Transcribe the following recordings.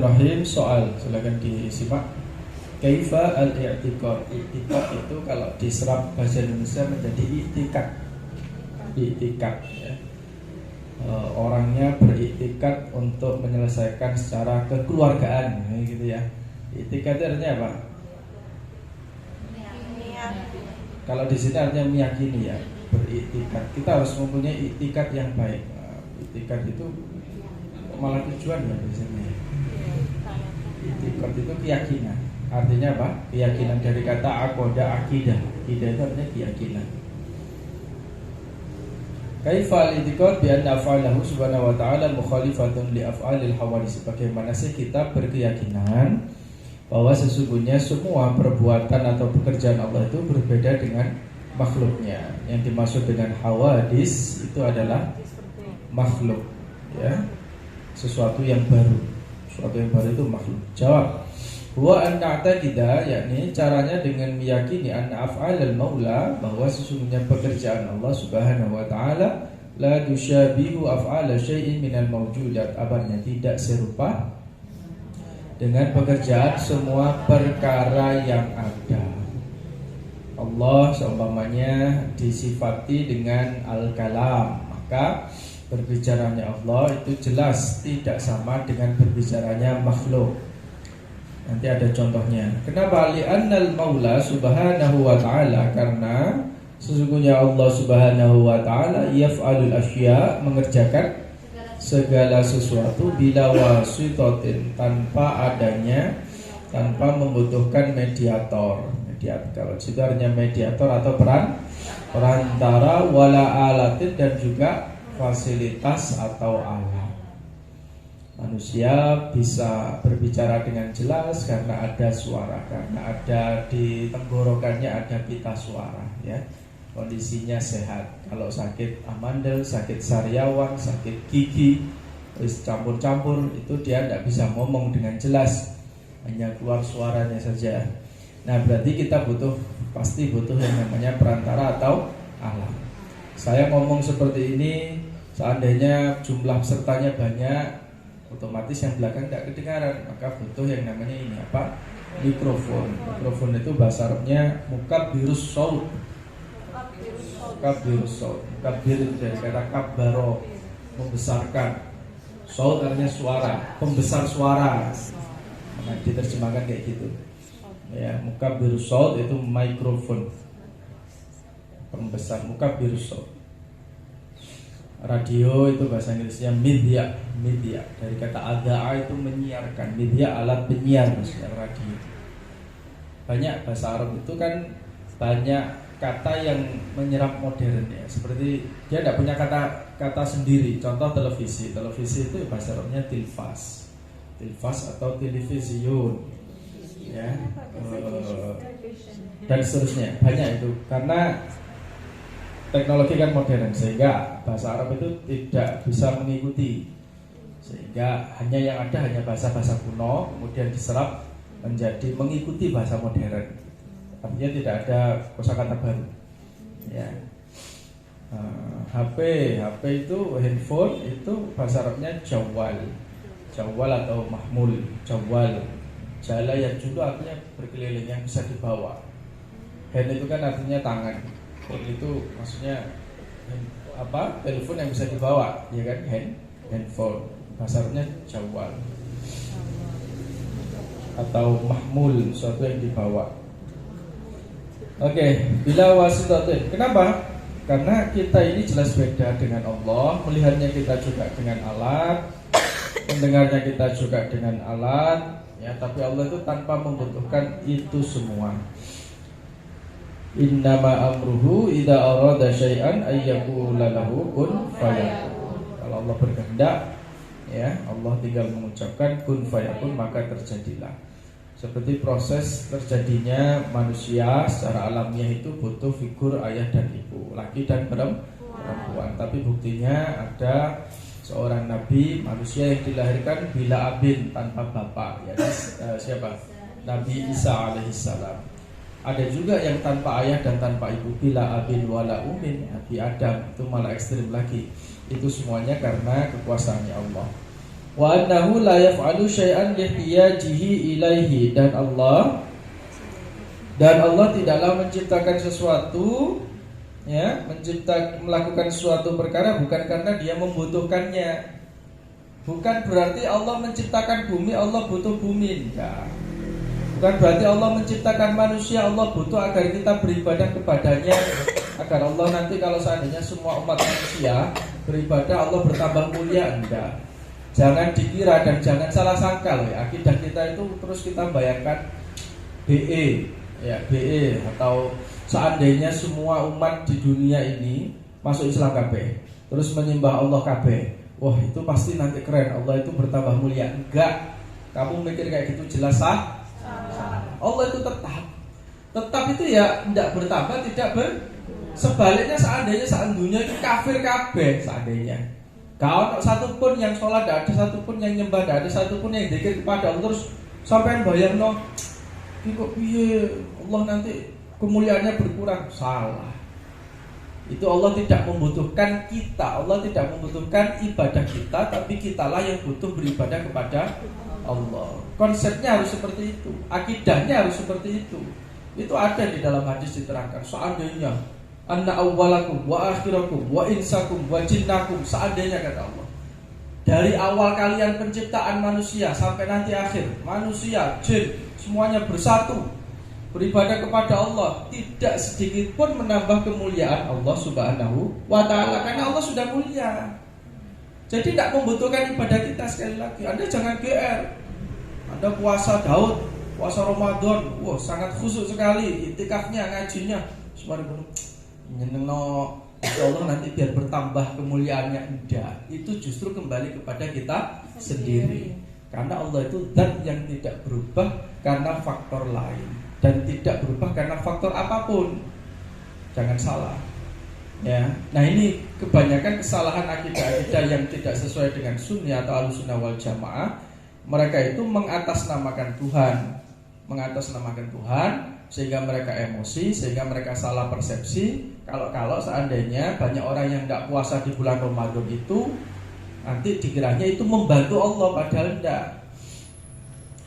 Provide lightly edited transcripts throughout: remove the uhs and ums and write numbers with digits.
Bismillahirrahmanirrahim. Soal, silakan disimak. Kaifa al-i'tiqad. I'tiqad itu kalau diserap bahasa Indonesia menjadi i'tikad. I'tikad ya. Orangnya beriktikad untuk menyelesaikan secara kekeluargaan gitu ya. I'tikad itu artinya apa? Kalau di sini artinya meyakini ya, beriktikad. Kita harus mempunyai i'tikad yang baik. I'tikad itu malah tujuan ya di sini. I'tikad itu keyakinan. Artinya apa? Keyakinan dari kata aqoda, akidah. Akidah itu artinya keyakinan. Kaifa al-i'tiqad bi anna af'alahu subhanahu wa ta'ala mukhalifatun li af'alil hawadits. Bagaimana sih kita berkeyakinan bahwa sesungguhnya semua perbuatan atau pekerjaan Allah itu berbeda dengan makhluknya. Yang dimaksud dengan hawadits itu adalah makhluk ya. Sesuatu yang baru. Sesuatu yang baru itu makhluk. Jawab. Wa an na'taqida, yakni caranya dengan meyakini anna af'alal maula, bahwa sesungguhnya pekerjaan Allah Subhanahu wa taala la tusyabihu af'ala syai'in minal mawjudat, abadnya tidak serupa dengan pekerjaan semua perkara yang ada. Allah seumpamanya disifati dengan al-kalam, maka berbicaranya Allah itu jelas tidak sama dengan berbicaranya makhluk. Nanti ada contohnya. Kenapa? Li'annal maula subhanahu wa ta'ala, karena sesungguhnya Allah subhanahu wa ta'ala yaf'alul asya, mengerjakan segala sesuatu bila wasitatin, tanpa membutuhkan mediator. Kalau situ artinya mediator atau perantara, wala alatin, dan juga fasilitas atau alat. Manusia bisa berbicara dengan jelas karena ada suara, karena ada di tenggorokannya ada pita suara ya. Kondisinya sehat. Kalau sakit amandel, sakit sariawan, sakit gigi, terus campur-campur, itu dia tidak bisa ngomong dengan jelas, hanya keluar suaranya saja. Nah, berarti kita pasti butuh yang namanya perantara atau alat. Saya ngomong seperti ini, seandainya jumlah pesertanya banyak, otomatis yang belakang tidak kedengaran, maka butuh yang namanya ini apa? Mikrofon. Mikrofon itu bahasa Arabnya mukabirus shaut. Mukabirus shaut. Mukabir itu dari kata kabbaro, membesarkan. Shaut artinya suara, pembesar suara. Nah, diterjemahkan kayak gitu. Ya, mukabirus shaut itu mikrofon. Pembesar, mukabirus shaut. Radio itu bahasa Inggrisnya media dari kata adza'a itu menyiarkan, media alat penyiar, maksudnya radio. Banyak bahasa Arab itu kan banyak kata yang menyerap modern ya, seperti dia tidak punya kata sendiri. Contoh televisi itu bahasa Arabnya tilfas atau television ya, dan seterusnya. Banyak itu karena teknologi kan modern, sehingga bahasa Arab itu tidak bisa mengikuti, sehingga hanya bahasa-bahasa kuno kemudian diserap menjadi mengikuti bahasa modern. Artinya tidak ada kosakata baru ya. HP itu handphone itu bahasa Arabnya jawal atau mahmul. Jala yang dulu artinya berkeliling, yang bisa dibawa. Hand itu kan artinya tangan. Itu maksudnya apa? Telepon yang bisa dibawa, ya kan? Handphone. Bahasanya jawal atau mahmul, sesuatu yang dibawa. Oke, bila wasitatin. Kenapa? Karena kita ini jelas beda dengan Allah. Melihatnya kita juga dengan alat, mendengarnya kita juga dengan alat. Ya, tapi Allah itu tanpa membutuhkan itu semua. Innama amruhu idza arada syai'an ayyaqula lahu kun fayakun. Kalau Allah berkehendak ya, Allah tinggal mengucapkan kun fayakun, maka terjadilah. Seperti proses terjadinya manusia secara alamiah itu butuh figur ayah dan ibu, laki dan perempuan. Tapi buktinya ada seorang nabi manusia yang dilahirkan bila abin, tanpa bapak, ya siapa? Nabi Isa alaihissalam. Ada juga yang tanpa ayah dan tanpa ibu, bila abin wala umin, Nabi Adam, itu malah ekstrim lagi. Itu semuanya karena kekuasaannya Allah. Wa annahu la yaf'alu syai'an lihtiyajihi ilaihi, dan Allah tidaklah menciptakan sesuatu, ya, melakukan suatu perkara bukan karena dia membutuhkannya. Bukan berarti Allah menciptakan bumi, Allah butuh bumi, enggak. Bukan berarti Allah menciptakan manusia, Allah butuh agar kita beribadah kepadanya, agar Allah nanti kalau seandainya semua umat manusia beribadah Allah bertambah mulia, enggak. Jangan dikira dan jangan salah sangka loh ya. Akidah kita itu terus kita bayangkan BE, ya BE, atau seandainya semua umat di dunia ini masuk Islam KB, terus menyembah Allah KB, wah itu pasti nanti keren, Allah itu bertambah mulia. Enggak. Kamu mikir kayak gitu jelas sah? Allah itu tetap itu ya tidak bertambah, tidak sebaliknya seandainya dunia itu kafir kabeh, seandainya kau satu pun yang sholat, tidak ada satu pun yang nyembah, tidak ada satu pun yang zikir kepada Allah, terus sampai bayang no, kok piye Allah nanti kemuliaannya berkurang. Salah. Itu Allah tidak membutuhkan kita, Allah tidak membutuhkan ibadah kita, tapi kitalah yang butuh beribadah kepada Allah. Konsepnya harus seperti itu, akidahnya harus seperti itu. Itu ada di dalam hadis diterangkan. Seandainya anna awwalakum wa akhirakum wa insakum wa jinnakum, seandainya kata Allah, dari awal kalian penciptaan manusia sampai nanti akhir, manusia, jin, semuanya bersatu beribadah kepada Allah, tidak sedikit pun menambah kemuliaan Allah Subhanahu wa ta'ala, karena Allah sudah mulia. Jadi tidak membutuhkan ibadah kita. Sekali lagi, Anda jangan GR. Anda puasa Daud, puasa Ramadan, wah sangat khusyuk sekali, itikafnya, ngajinya, subhanallah, nyenengno, insya Allah nanti biar bertambah kemuliaannya. Enggak, itu justru kembali kepada kita sendiri. Karena Allah itu zat yang tidak berubah karena faktor lain, dan tidak berubah karena faktor apapun. Jangan salah. Ya, nah ini kebanyakan kesalahan akidah-akidah yang tidak sesuai dengan Sunni atau Ahlussunnah wal Jamaah. Mereka itu mengatasnamakan Tuhan sehingga mereka emosi, sehingga mereka salah persepsi. Kalau seandainya banyak orang yang tidak puasa di bulan Ramadan itu, nanti dikiranya itu membantu Allah, padahal tidak.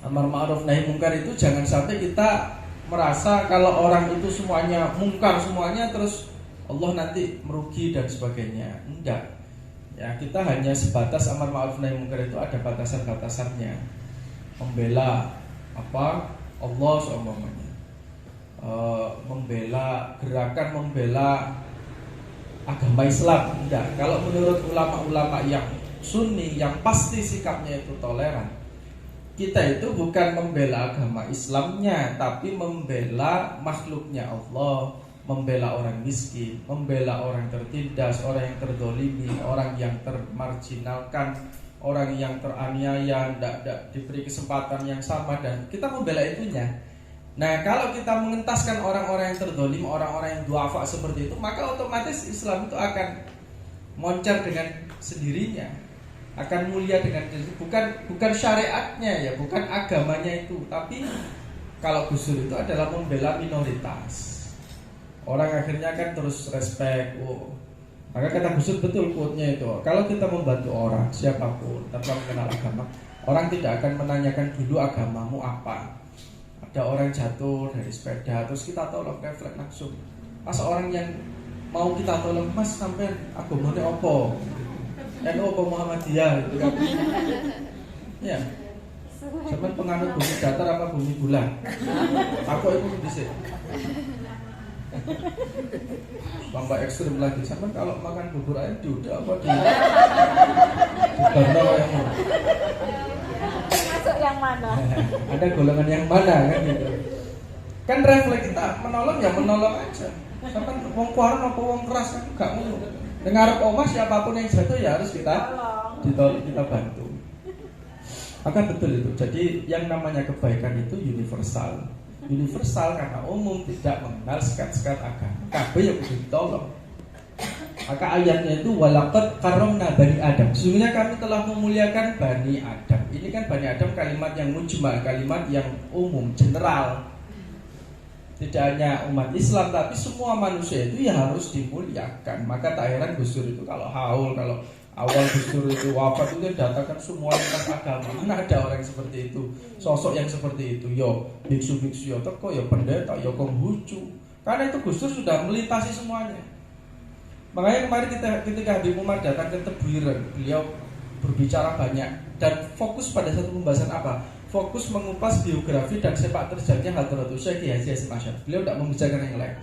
Amar ma'ruf nahi mungkar itu jangan sampai kita merasa kalau orang itu semuanya mungkar semuanya, terus Allah nanti merugi dan sebagainya. Enggak. Ya, kita hanya sebatas amar ma'ruf nahi mungkar itu ada batasan-batasannya. Membela apa? Allah seumpamanya. Membela gerakan membela agama Islam. Enggak. Kalau menurut ulama-ulama yang Sunni yang pasti sikapnya itu toleran, kita itu bukan membela agama Islamnya, tapi membela makhluknya Allah, membela orang miskin, membela orang tertindas, orang yang terdolimi, orang yang termarginalkan, orang yang teraniaya, tidak diberi kesempatan yang sama, dan kita membela itunya. Nah, kalau kita mengentaskan orang-orang yang terdolim, orang-orang yang duafa seperti itu, maka otomatis Islam itu akan moncer dengan sendirinya, akan mulia dengan bukan syariatnya ya, bukan agamanya itu, tapi kalau Gus Dur itu adalah membela minoritas. Orang akhirnya kan terus respect. Maka kata Gus Dur betul quote-nya itu. Kalau kita membantu orang siapapun tanpa mengenal agama, orang tidak akan menanyakan dulu agamamu apa. Ada orang jatuh dari sepeda, terus kita tolong, refleks langsung. Masa orang yang mau kita tolong, Mas sampai agamanya apa? NU apa Muhammadiyah gitu kan. Ya. Sampai penganut bumi datar apa bumi bulan? Aku itu bisa. Tambah ekstrim lagi. Sampai kalau makan bubur ayam diudah apa di bawah yang masuk yang mana? Ada golongan yang mana kan gitu. Kan refleks kita menolong ya menolong aja. Sampai wong kuaran apa wong keras kan gak ngono. Dengar omah siapapun yang jatuh ya harus kita ditolong, kita bantu. Maka betul itu. Jadi yang namanya kebaikan itu universal. Universal karena umum, tidak mengenal sekat-sekat agama. Kabeh yang kudu ditolong. Maka ayatnya itu walaqad karramna bani Adam. Sesungguhnya kami telah memuliakan bani Adam. Ini kan bani Adam kalimat yang mujmal, kalimat yang umum, general. Tidak hanya umat Islam, tapi semua manusia itu ya harus dimuliakan. Maka tak heran Gus Dur itu kalau haul, kalau Awal Gus Dur itu wafat itu datangkan semua lintas agama. Mana ada orang yang seperti itu, sosok yang seperti itu. Yo biksu-biksu yo teko, yo pendeta, yo konghucu. Karena itu Gus Dur sudah melintasi semuanya. Makanya kemarin ketika Habib Umar datang ke Tebuireng, beliau berbicara banyak dan fokus pada satu pembahasan apa? Fokus mengupas biografi dan sepak terjangnya Hadratus Syekh Haji Hasyim Asy'ari. Beliau tidak membicarakan yang lain.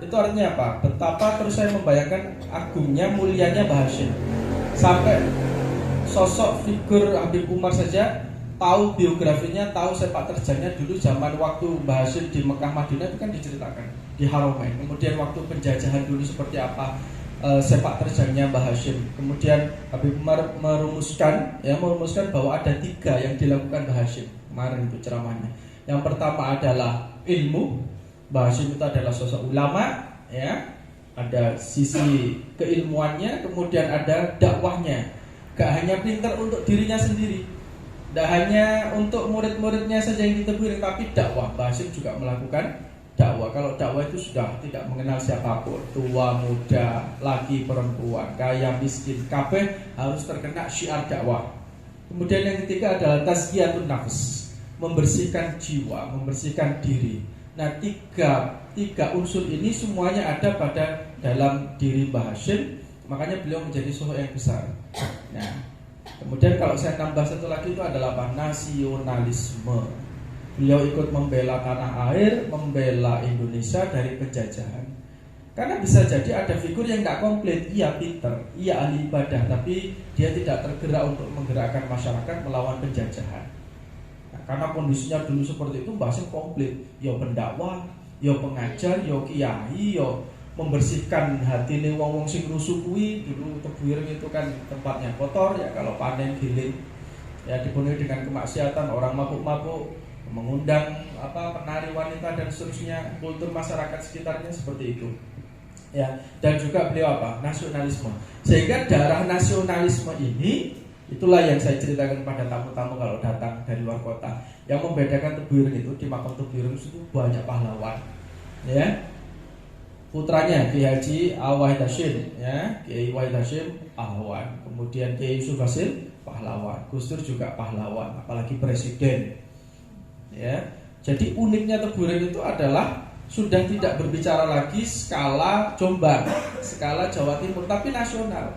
Itu artinya apa? Betapa terus saya membayangkan agungnya, mulianya Mbah Hasyim. Sampai sosok figur Habib Umar saja tahu biografinya, tahu sepak terjangnya dulu zaman waktu Mbah Hasyim di Mekah Madinah itu kan diceritakan di Haramain. Kemudian waktu penjajahan dulu seperti apa sepak terjangnya Mbah Hasyim. Kemudian Habib Umar merumuskan bahwa ada 3 yang dilakukan Mbah Hasyim kemarin itu ceramahnya. Yang pertama adalah ilmu. Mbah Hasyim itu adalah sosok ulama, ya. Ada sisi keilmuannya, kemudian ada dakwahnya. Gak hanya pintar untuk dirinya sendiri, gak hanya untuk murid-muridnya saja yang ditegur, tapi dakwah. Mbah Hasyim juga melakukan dakwah. Kalau dakwah itu sudah tidak mengenal siapapun, tua, muda, laki, perempuan, kaya, miskin, kabeh harus terkena syiar dakwah. Kemudian yang ketiga adalah tazkiyatun nafs, membersihkan jiwa, membersihkan diri. Nah, tiga unsur ini semuanya ada pada dalam diri Mbah Hasyim. Makanya beliau menjadi sosok yang besar. Nah, kemudian kalau saya tambah satu lagi itu adalah apa? Nasionalisme. Beliau ikut membela tanah air, membela Indonesia dari penjajahan. Karena bisa jadi ada figur yang nggak komplit, iya pinter, iya ahli ibadah, tapi dia tidak tergerak untuk menggerakkan masyarakat melawan penjajahan. Karena kondisinya dulu seperti itu, Mbah Hasyim komplit. Yo pendakwah, yo pengajar, yo kiai, yo membersihkan hati nih wong-wong sing rusuh kuwi. Dulu Tebuireng itu kan tempatnya kotor ya, kalau panen giling ya dipenuhi dengan kemaksiatan, orang mabuk-mabuk, mengundang penari wanita dan seterusnya, kultur masyarakat sekitarnya seperti itu. Ya, dan juga beliau nasionalisme. Sehingga darah nasionalisme ini, itulah yang saya ceritakan pada tamu-tamu kalau datang dari luar kota. Yang membedakan Tebuireng itu, di makam Tebuireng itu banyak pahlawan. Ya. Putranya Kiai Haji Wahid Hasyim, ya, Kiai Wahid Hasyim pahlawan. Kemudian Kiai Yusuf Hasyim pahlawan. Gus Dur juga pahlawan, apalagi presiden. Ya. Jadi uniknya Tebuireng itu adalah sudah tidak berbicara lagi skala Jombang, skala Jawa Timur, tapi nasional.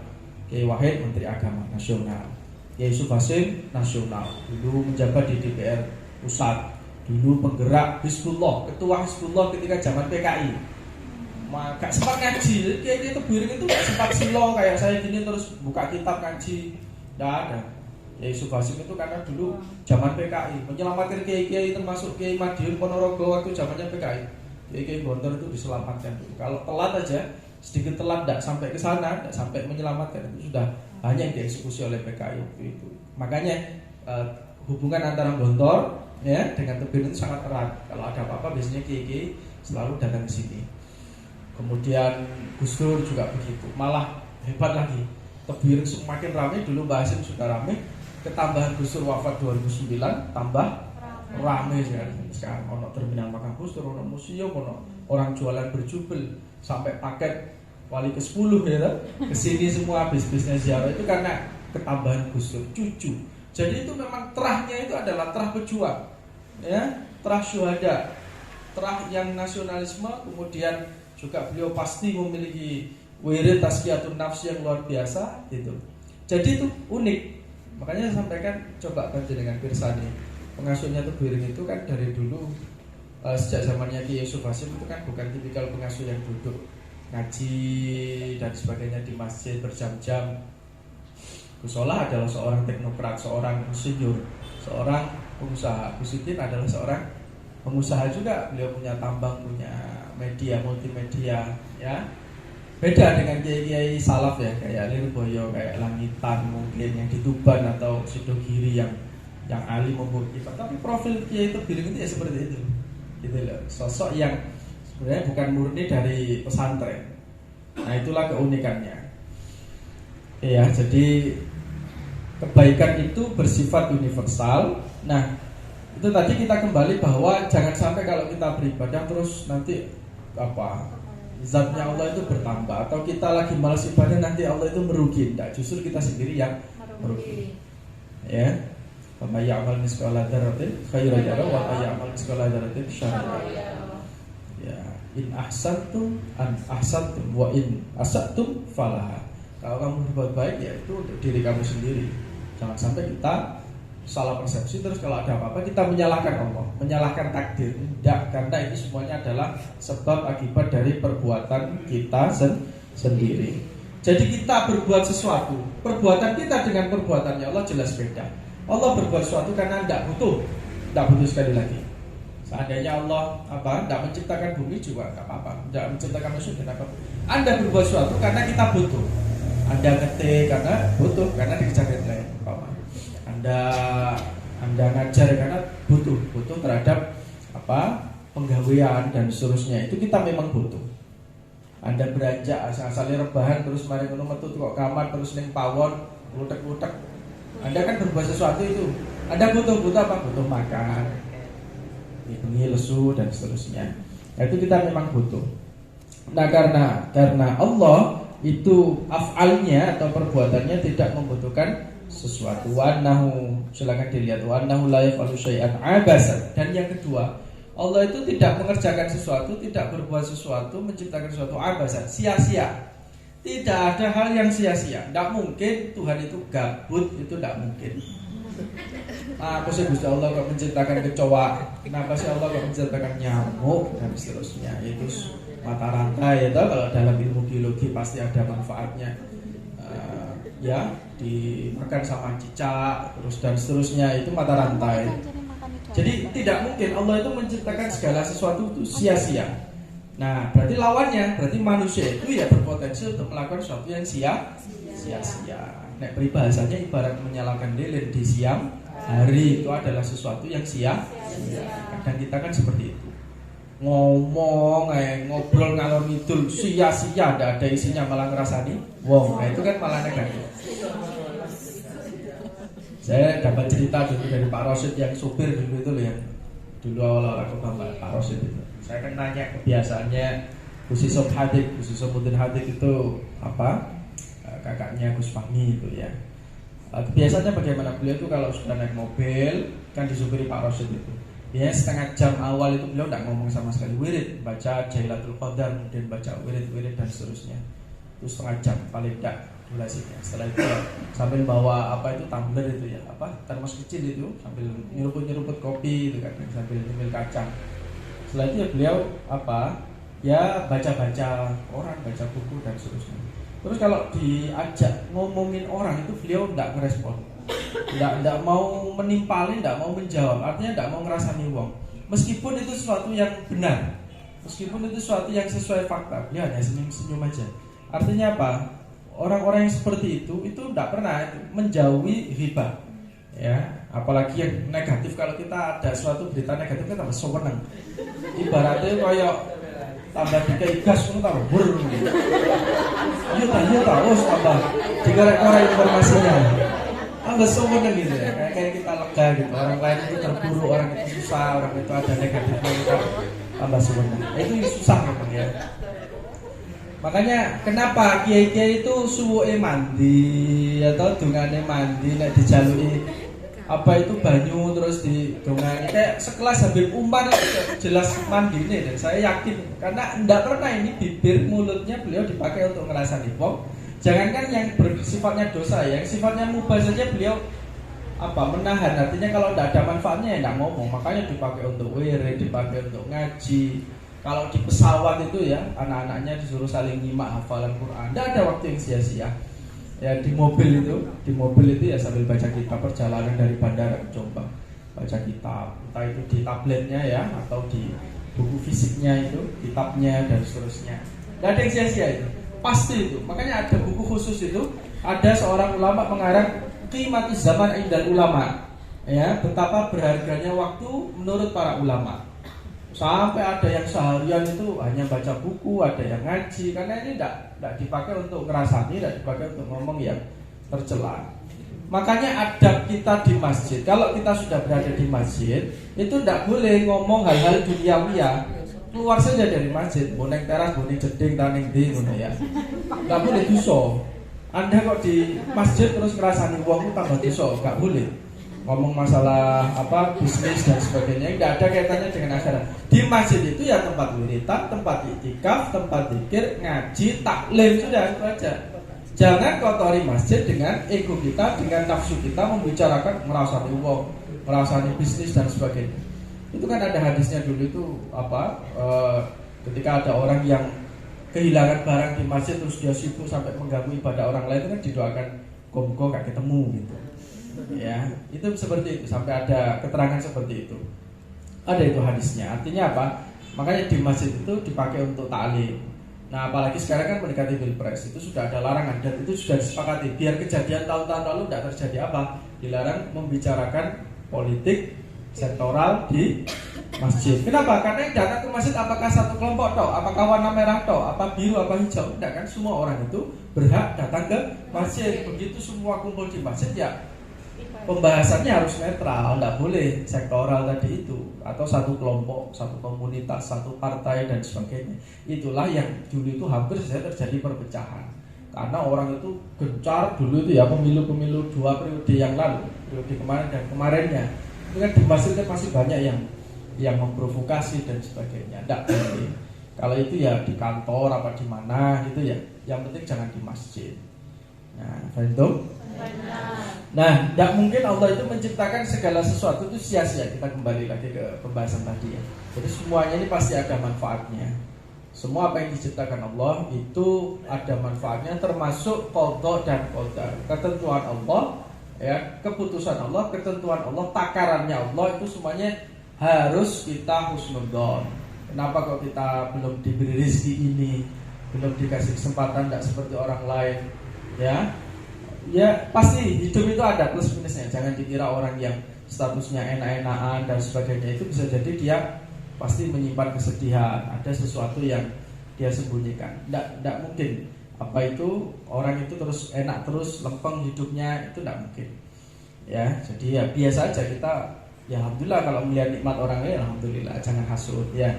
Kiai Wahid Menteri Agama nasional. Kiai Yusuf Hasyim nasional, dulu menjabat di DPR pusat, dulu penggerak Hizbullah, ketua Hizbullah ketika zaman PKI. Gak sempat ngaji, Kiai Tebuireng itu gak sempat silo kayak saya gini terus buka kitab ngaji, gak ada. Kiai Yusuf Hasyim itu karena dulu zaman PKI menyelamatkan kiai-kiai, termasuk Kiai Madiun Ponorogo waktu zamannya PKI. Kiai Gontor itu diselamatkan dulu. Kalau telat aja, sedikit telat tidak sampai ke sana, tidak sampai menyelamatkan, itu sudah banyak yang dieksekusi oleh PKI waktu itu. Makanya hubungan antara Gontor ya dengan Tebuireng itu sangat erat. Kalau ada apa-apa biasanya kiai selalu datang ke sini. Kemudian Gus Dur juga begitu. Malah hebat lagi, Tebuireng semakin ramai. Dulu Mbah Hasyim sudah ramai, ketambahan Gus Dur wafat 2009 tambah ramai sekarang. Ono terminal makam Gus Dur, ono museum, ono orang jualan berjubel, sampai paket wali ke-10 ya, kesini semua bis-bisnya ziarah itu karena ketambahan Gus Dur cucu. Jadi itu memang terahnya itu adalah terah pejuang, ya, terah syuhada, terah yang nasionalisme. Kemudian juga beliau pasti memiliki wirid tazkiyatun nafs yang luar biasa gitu. Jadi itu unik. Makanya saya sampaikan, coba baca dengan pirsani. Pengasuhnya Tebuireng itu kan dari dulu sejak zamannya Kiai Yusuf Hasyim itu kan bukan tipikal pengasuh yang duduk ngaji dan sebagainya di masjid berjam-jam. Gus Solah adalah seorang teknokrat, seorang insinyur, seorang pengusaha. Gus Iddin adalah seorang pengusaha juga. Beliau punya tambang, punya media, multimedia, ya. Beda dengan kiai-kiai salaf ya, kayak Lirboyo, kayak Langitan mungkin yang di Tuban atau Sidogiri yang ahli membuat kitab. Tapi profil Kiai Tebuireng itu ya seperti itu. Gitu loh. Sosok yang sebenarnya bukan murni dari pesantren. Nah, itulah keunikannya. Ya, jadi kebaikan itu bersifat universal. Nah, itu tadi kita kembali bahwa jangan sampai kalau kita beribadah terus nanti zatnya Allah itu bertambah, atau kita lagi malas ibadah nanti Allah itu merugi. Tidak, justru kita sendiri yang merugi. Ya, wa ya'mal misqala dzarratin khairan yarah wa ya'mal misqala dzarratin syarran yarah. Ya, in ahsantum wa in asatum falaha. Kalau kamu berbuat baik ya itu untuk diri kamu sendiri. Jangan sampai kita salah persepsi terus kalau ada apa-apa kita menyalahkan Allah, menyalahkan takdir. Tidak, karena ini semuanya adalah sebab akibat dari perbuatan kita sendiri. Jadi kita berbuat sesuatu, perbuatan kita dengan perbuatannya Allah jelas beda. Allah berbuat sesuatu karena tidak butuh sekali lagi. Seandainya Allah tidak menciptakan bumi juga nggak apa-apa, tidak menciptakan manusia tidak apa-apa. Anda berbuat sesuatu karena kita butuh. Anda ngetik karena butuh, karena dikejar deadline. Anda ngajar karena butuh terhadap penggawean dan seterusnya, itu kita memang butuh. Anda beranjak asal-asalnya rebahan terus mari ngono metu kok kamar terus ning pawon lutek-lutek. Anda kan berbuat sesuatu itu. Anda butuh apa? Butuh makan, bengi lesu dan seterusnya. Nah, itu kita memang butuh. Nah, karena Allah itu af'alnya atau perbuatannya tidak membutuhkan sesuatu. Wanahu, silakan dilihat, wanahu la yaf'alu syai'an abasan. Dan yang kedua, Allah itu tidak mengerjakan sesuatu, tidak berbuat sesuatu, menciptakan sesuatu abasan, sia-sia. Tidak ada hal yang sia-sia. Tidak mungkin Tuhan itu gabut, itu tidak mungkin. Apa sih Gusti Allah kok menciptakan kecoa? Kenapa sih Allah kok menciptakan nyamuk dan seterusnya? Itu mata rantai, ya, kalau dalam ilmu biologi pasti ada manfaatnya. Ya, dimakan sama cicak terus dan seterusnya, itu mata rantai. Jadi tidak mungkin Allah itu menciptakan segala sesuatu itu sia-sia. Nah, berarti lawannya, berarti manusia itu ya berpotensi untuk melakukan sesuatu yang sia-sia. Nah, peribahasanya ibarat menyalakan lilin di siang hari, itu adalah sesuatu yang sia-sia. Kadang kita kan seperti itu. Ngomong, ngobrol ngalor ngidul sia-sia, tidak ada isinya, malah ngerasani wow, nah itu kan malah negatif. Saya dapat cerita dulu dari Pak Rosid yang supir dulu itu loh, yang dulu awal-awal aku Pak Rosid itu. Saya kan nanya kebiasaannya Gus Isomuddin Hadik itu kakaknya Gus Fahmi itu ya. Kebiasaannya bagaimana, beliau itu kalau sudah naik mobil kan disupiri Pak Rosid itu. Ya, setengah jam awal itu beliau tidak ngomong sama sekali, wirid, baca Jailatul Qadar, kemudian baca wirid dan seterusnya. Itu setengah jam paling tidak durasinya. Setelah itu ya, sambil bawa tumbler itu ya, termos kecil itu, sambil nyeruput kopi itu kan, sambil nyemil kacang. Setelah itu ya beliau baca orang, baca buku dan seterusnya. Terus kalau diajak ngomongin orang itu beliau tidak merespon. Tidak mau menimpalin, tidak mau menjawab, artinya tidak mau ngerasani wong. Meskipun itu sesuatu yang benar, meskipun itu sesuatu yang sesuai fakta, dia hanya senyum-senyum aja. Artinya apa? Orang-orang yang seperti itu tidak pernah menjauhi riba, ya. Apalagi yang negatif, kalau kita ada suatu berita negatif kita tambah seneng. Ibaratnya kayak tambah dikai gas pun tambah bur. Iya tahu tambah dikorek-korek informasinya. Tambah seneng gitu ya. Kayak kita lega gitu. Orang lain itu terpuruk, orang itu susah, orang itu ada negatifnya, kita tambah seneng. Itu susah memang ya. Makanya kenapa kiai-kiai itu suwuke mandi atau dungane mandi nek dijaluki banyu terus didongani kayak sekelas Habib Umar jelas mandine, dan saya yakin karena enggak pernah ini bibir mulutnya beliau dipakai untuk ngerasani wong. Jangankan yang bersifatnya dosa, yang sifatnya mubah saja beliau menahan. Artinya kalau enggak ada manfaatnya ya enggak ngomong. Makanya dipakai untuk wirid, dipakai untuk ngaji. Kalau di pesawat itu ya anak-anaknya disuruh saling nyimak hafalan Quran. Tidak ada waktu yang sia-sia. Ya di mobil itu ya sambil baca kitab, perjalanan dari bandara ke Jombang, baca kitab, entah itu di tabletnya ya atau di buku fisiknya itu, kitabnya dan seterusnya. Tidak ada yang sia-sia itu, pasti itu. Makanya ada buku khusus itu, ada seorang ulama mengarang Qimatuz Zaman Indal Ulama, ya, betapa berharganya waktu menurut para ulama. Sampai ada yang seharian itu hanya baca buku, ada yang ngaji, karena ini tidak dipakai untuk ngerasani, tidak dipakai untuk ngomong yang tercela. Makanya adab kita di masjid, kalau kita sudah berada di masjid, itu tidak boleh ngomong hal-hal duniawiya, keluar saja dari masjid, bonek teras, bonek jeding, taning di, ya. Nggak boleh dosa. Anda kok di masjid terus ngerasani uang itu tambah dosa, nggak boleh. Ngomong masalah apa bisnis dan sebagainya, nggak ada kaitannya dengan akhirat. Di masjid itu ya tempat wiridan, tempat iktikaf, tempat zikir, ngaji, taklim, sudah itu aja. Jangan kotori masjid dengan ego kita, dengan nafsu kita membicarakan merasani uang, merasani bisnis dan sebagainya. Itu kan ada hadisnya dulu itu apa? Ketika ada orang yang kehilangan barang di masjid terus dia sibuk sampai mengganggu ibadah orang lain, itu kan didoakan kok gak ketemu gitu. Ya, itu seperti itu, sampai ada keterangan seperti itu. Ada itu hadisnya. Artinya apa? Makanya di masjid itu dipakai untuk ta'lim. Nah, apalagi sekarang kan mendekati pilpres, itu sudah ada larangan dan itu sudah disepakati. Biar kejadian tahun-tahun lalu tidak terjadi apa? Dilarang membicarakan politik sektoral di masjid. Kenapa? Karena yang datang ke masjid apakah satu kelompok toh, apakah warna merah toh, apa biru, apa hijau? Tidak kan, semua orang itu berhak datang ke masjid. Begitu semua kumpul di masjid ya pembahasannya harus netral, tidak boleh sektoral tadi itu atau satu kelompok, satu komunitas, satu partai dan sebagainya. Itulah yang dulu itu hampir saja terjadi perpecahan. Karena orang itu gencar dulu itu ya pemilu-pemilu 2 periode yang lalu, periode kemarin dan kemarinnya. Itu kan di masjid kan masih banyak yang memprovokasi dan sebagainya. Tidak boleh. Kalau itu ya di kantor apa di mana gitu ya. Yang penting jangan di masjid. Nah, paham? Nah, tidak mungkin Allah itu menciptakan segala sesuatu itu sia-sia. Kita kembali lagi ke pembahasan tadi ya. Jadi semuanya ini pasti ada manfaatnya. Semua apa yang diciptakan Allah itu ada manfaatnya, termasuk qadha dan qadar. Ketentuan Allah, ya, keputusan Allah, ketentuan Allah, takarannya Allah itu semuanya harus kita husnudzon. Kenapa kok kita belum diberi rezeki ini, belum dikasih kesempatan tidak seperti orang lain, ya? Ya pasti hidup itu ada plus minusnya. Jangan dikira orang yang statusnya enak-enakan dan sebagainya itu bisa jadi dia pasti menyimpan kesedihan. Ada sesuatu yang dia sembunyikan. Tidak mungkin. Apa itu orang itu terus enak terus lempeng hidupnya, itu tidak mungkin. Ya, jadi ya biasa aja kita. Ya alhamdulillah kalau melihat nikmat orang lain, alhamdulillah, jangan hasud ya.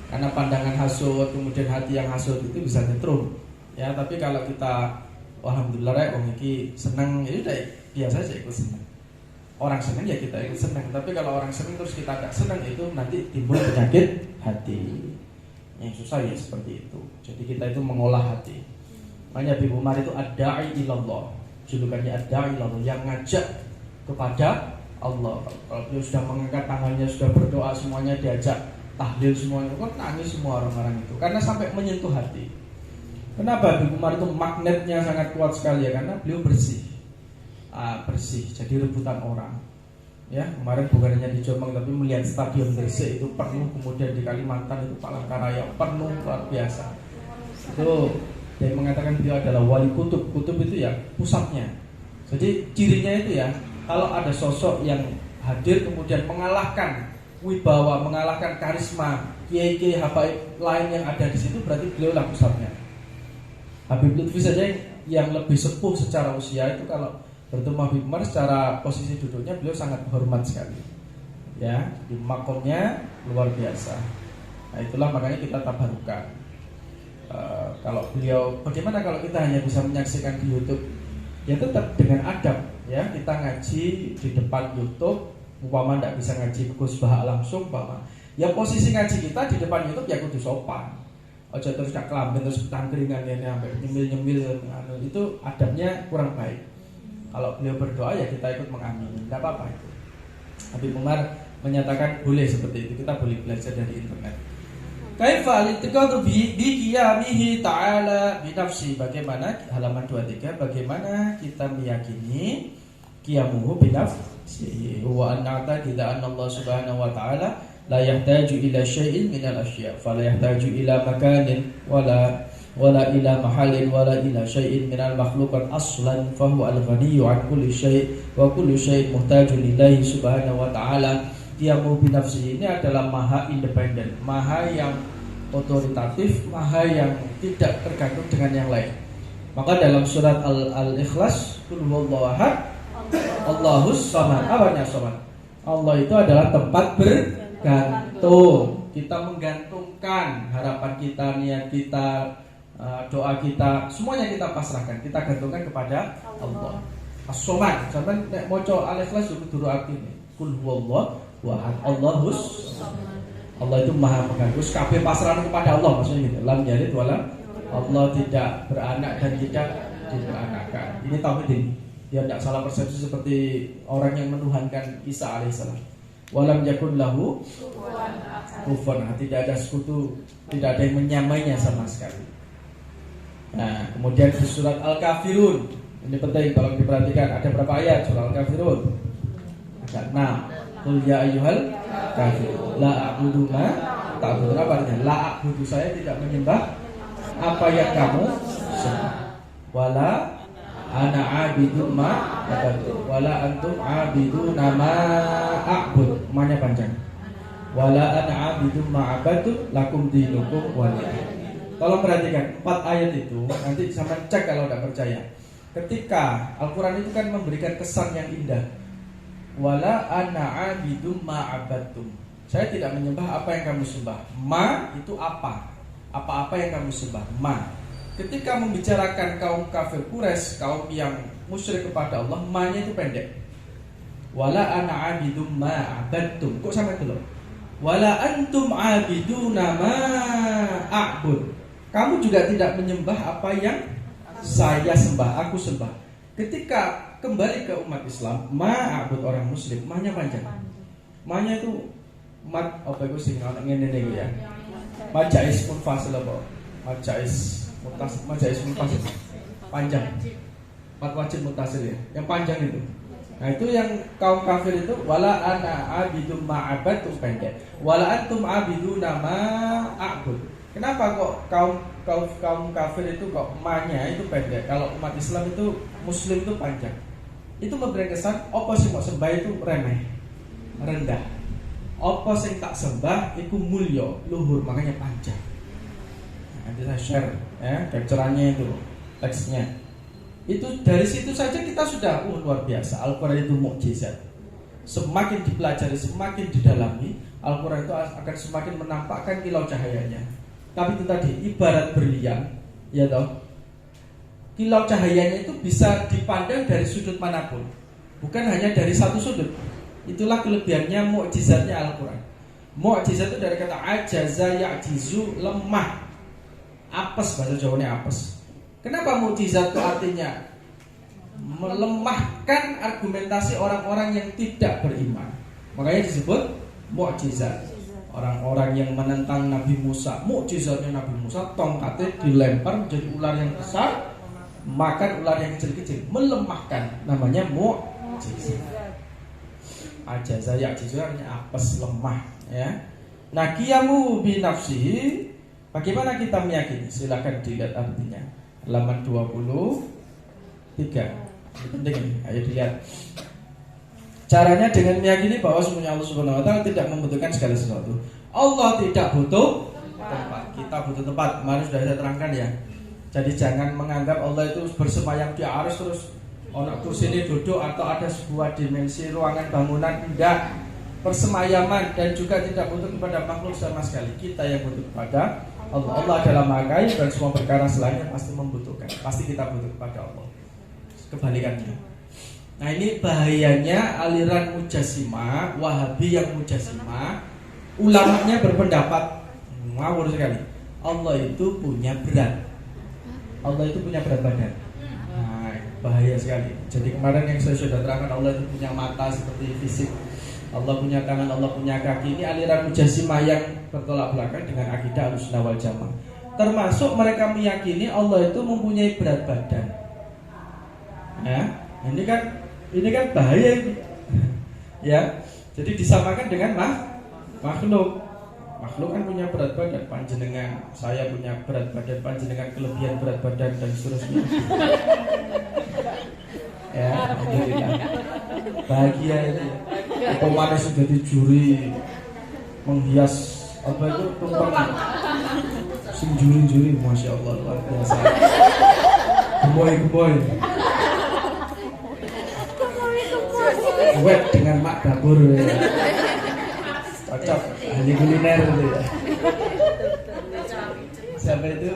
Karena pandangan hasud kemudian hati yang hasud itu bisa nyetrum. Ya, tapi kalau kita alhamdulillah rek wong iki seneng, ya udah biasa aja ikut seneng. Orang seneng ya kita ikut seneng. Tapi kalau orang seneng terus kita tidak seneng, itu nanti timbul penyakit hati. Yang susah ya seperti itu. Jadi kita itu mengolah hati. Makanya Habib Umar itu ad-da'i ilallah. Julukannya ad-da'i ilallah, yang ngajak kepada Allah. Kalau dia sudah mengangkat tangannya, sudah berdoa, semuanya diajak tahlil semuanya, kok nangis semua orang-orang itu. Karena sampai menyentuh hati. Kenapa Habib Umar itu magnetnya sangat kuat sekali ya? Karena beliau bersih, bersih, jadi rebutan orang. Ya, kemarin bukan hanya di Jombang tapi melihat stadion Gresik itu penuh, kemudian di Kalimantan itu Palangkaraya penuh luar biasa. Itu yang mengatakan beliau adalah wali kutub. Kutub itu ya pusatnya. Jadi cirinya itu ya, kalau ada sosok yang hadir kemudian mengalahkan wibawa, mengalahkan karisma kiai-kiai habaib lain yang ada di situ, berarti beliau lah pusatnya. Habib Lutfi saja yang lebih sepuh secara usia itu kalau bertemu Habib Umar secara posisi duduknya beliau sangat hormat sekali. Ya, di makomnya luar biasa. Nah, itulah makanya kita tabarukan. Kalau beliau, bagaimana kalau kita hanya bisa menyaksikan di YouTube? Ya tetap dengan adab, ya kita ngaji di depan YouTube. Umpama tidak bisa ngaji Gus Bahak langsung, umpama ya posisi ngaji kita di depan YouTube ya kudu sopan. Ojo terus gak kelamben terus tangkringan ya sampai nyemil-nyemil, itu adabnya kurang baik. Kalau beliau berdoa ya kita ikut mengamini, tidak apa-apa itu. Habib Umar menyatakan boleh seperti itu, kita boleh belajar dari internet. Kaifa al-i'tiqadu bi qiyamihi ta'ala bi nafsi, bagaimana halaman 23, bagaimana kita meyakini qiyamuhu bi nafsi wa anna ta'ala anna Allah Subhanahu wa ta'ala la yahtaju ila syai'in minal asya' fala yahtaju ila makanin wala ila mahallin wala ila syai'in minal makhluqat aslan fa huwa al-ghaniyyu 'an kulli syai' wa kullu syai'in muhtajun lillahi subhanahu wa ta'ala. Qiyamu bi nafsi ini adalah maha independen, maha yang otoritatif, maha yang tidak tergantung dengan yang lain. Maka dalam surat Al-Ikhlas, qul huwallahu ahad Allahus samad, awalnya samad. Allah itu adalah tempat bergantung. kita menggantungkan harapan kita, niat kita, doa kita, semuanya kita pasrahkan, kita gantungkan kepada Allah. As-Somad, sampeyan nek maca Al-Ikhlas yo kudu artine. Kul huwallahu ahad, Allahus. Allah itu maha pengagung, kabeh pasrahkan kepada Allah, maksudnya gitu. Lam yalid wala, Allah tidak beranak dan tidak diberanakkan. Ini tauhid ini. Dia tidak salah persepsi seperti orang yang menuhankan Isa alaihissalam. Walam yakun lahu kufuwan ahad, tidak ada sekutu, tidak ada yang menyamainya sama sekali. Nah, kemudian di surat Al-Kafirun, ini penting kalau diperhatikan, ada berapa ayat surat Al-Kafirun? Ada 6. Qul ya ayyuhal kafirun la a'budu ma ta'budun. Apa artinya? La a'budu, saya tidak menyembah apa yang kamu sembah. Wala ana a'budu ma ta'budun. Wala antum a'buduna ma a'bud. Maknanya panjang. Wala ana a'budu ma a'badu lakum dinukum waliya. Tolong perhatikan 4 ayat itu, nanti sama cek kalau tidak percaya. Ketika Al-Quran itu kan memberikan kesan yang indah. Wala ana a'budu ma a'badtum. Saya tidak menyembah apa yang kamu sembah. Ma itu apa? Apa-apa yang kamu sembah. Ma. Ketika membicarakan kaum kafir Quraisy, kaum yang musyrik kepada Allah, ma-nya itu pendek. Wala ana a'budu ma a'badtum. Kok sama itu loh? Wala antum a'biduna ma a'bud. Kamu juga tidak menyembah apa yang saya sembah, aku sembah. Ketika kembali ke umat Islam, ma'abud orang muslim, ma-nya panjang. Ma-nya itu mat apa itu sing ana ngene niku ya. Majais munfasil apa? Majais munfasil. Panjang. Mat wajib mutasil ya. Yang panjang itu. Nah, itu yang kaum kafir itu wala ana abidum ma'abad itu pendek. Wala antum abiduna ma'abud. Kenapa kok kaum kafir itu kok ma-nya itu pendek? Kalau umat Islam itu muslim itu panjang. Itu memberi kesan apa sing mau sembah itu remeh, rendah. Apa sing tak sembah itu mulia, luhur, makanya panjang. Nanti saya share ya capturannya itu, teksnya. Itu dari situ saja kita sudah luar biasa. Al-Quran itu mukjizat. Semakin dipelajari, semakin didalami, Al-Quran itu akan semakin menampakkan kilau cahayanya. Tapi itu tadi ibarat berlian, ya toh. Kilau cahayanya itu bisa dipandang dari sudut manapun, bukan hanya dari satu sudut. Itulah kelebihannya, mukjizatnya Al-Quran. Mukjizat itu dari kata ajaza ya'jizu, lemah, apes, bahasa Jawanya apes. Kenapa mukjizat itu artinya melemahkan argumentasi orang-orang yang tidak beriman. Makanya disebut mukjizat. Orang-orang yang menentang Nabi Musa, mukjizatnya Nabi Musa, tongkatnya dilempar menjadi ular yang besar, makan ular yang kecil-kecil, melemahkan, namanya mukjizat. Ajaza ya'jizu artinya apes, lemah, ya. Nah, qiyamu bi nafsihi, bagaimana kita meyakini? Silakan dilihat artinya. Halaman 23. Ini penting ini, ayo dilihat. Caranya dengan meyakini bahwa semuanya Allah Subhanahu wa taala tidak membutuhkan segala sesuatu. Allah tidak butuh tempat. Kita butuh tempat. Kemarin sudah saya terangkan ya. Jadi jangan menganggap Allah itu bersemayam di arsy terus ono kursi ini duduk atau ada sebuah dimensi ruangan bangunan. Tidak. Persemayaman dan juga tidak butuh kepada makhluk sama sekali. Kita yang butuh kepada Allah. Allah adalah Maha Kaya dan semua perkara selainnya pasti membutuhkan. Pasti kita butuh kepada Allah. Kebalikannya. Nah, ini bahayanya aliran Mujassimah, Wahabi yang Mujassimah. Ulamanya berpendapat ngawur sekali. Allah itu punya berat. Allah itu punya berat badan. Nah, bahaya sekali. Jadi kemarin yang saya sudah terangkan, Allah itu punya mata seperti fisik. Allah punya tangan, Allah punya kaki. Ini aliran Mujassimah yang bertolak belakang dengan akidah Ahlussunnah wal Jamaah. Termasuk mereka meyakini Allah itu mempunyai berat badan. Ya, ini kan bahaya ini. Ya, jadi disamakan dengan makhluk. Makhluk kan punya berat badan, panjenengan, saya punya berat badan, panjenengan kelebihan berat badan dan seterusnya. Ya, alhamdulillah. Bahagia itu. Otomatis jadi juri menghias apa itu tumpeng. Sing juri-juri, masya Allah, luar biasa. Gemoy. Web dengan mak dapur ya. Cocok. Jadi kuliner gitu ya. Siapa itu?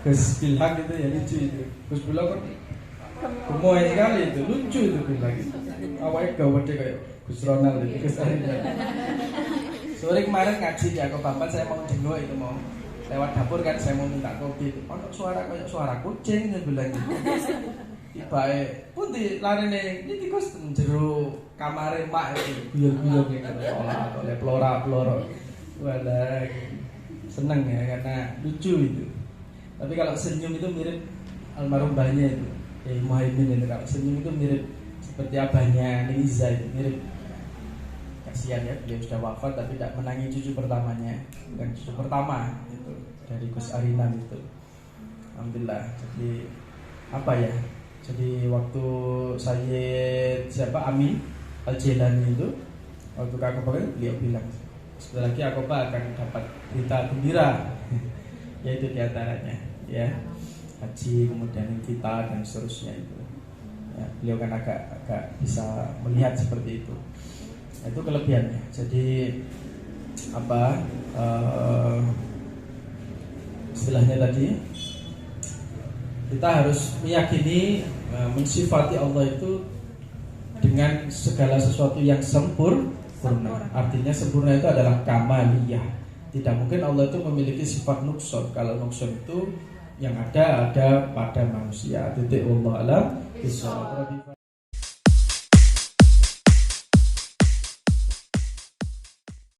Gus Bilhak itu ya, lucu itu. Gus Bilhak kan gemoy sekali itu, lucu itu Bilhak itu. Awalnya gawatnya kayak Gus Ronald itu, Gus Arina. Sore kemarin ngaji ya ke Bapak, saya mau dengok itu, mau lewat dapur kan, saya mau minta kopi itu. Ono suara kayak suara kucing, saya bilang gitu. Tiba-tiba pun di lari nih, ini Gus jero kamare mak itu, biar gitu, oleh pelora. Walah, seneng ya karena lucu itu. Tapi kalau senyum itu mirip almarhum mbahnya itu, Muhaimin itu. Kalau senyum itu mirip seperti abahnya Niza itu, mirip. Kasihan ya, beliau sudah wafat tapi tidak menangi cucu pertamanya, bukan cucu pertama itu dari Gus Arinan itu. Alhamdulillah. Jadi apa ya? Jadi waktu Amin Al-Jailani itu, waktu ke Aqabah itu beliau bilang, sebentar lagi Aqabah akan dapat berita gembira, yaitu diantaranya ya haji, kemudian kita dan seterusnya itu. Ya, beliau kan agak bisa melihat seperti itu. Itu kelebihannya. Jadi apa istilahnya tadi, kita harus meyakini mensifati Allah itu dengan segala sesuatu yang sempurna. Artinya sempurna itu adalah kamaliyah. Tidak mungkin Allah itu memiliki sifat nukson. Kalau nukson itu yang ada pada manusia. Titik wallahu alam.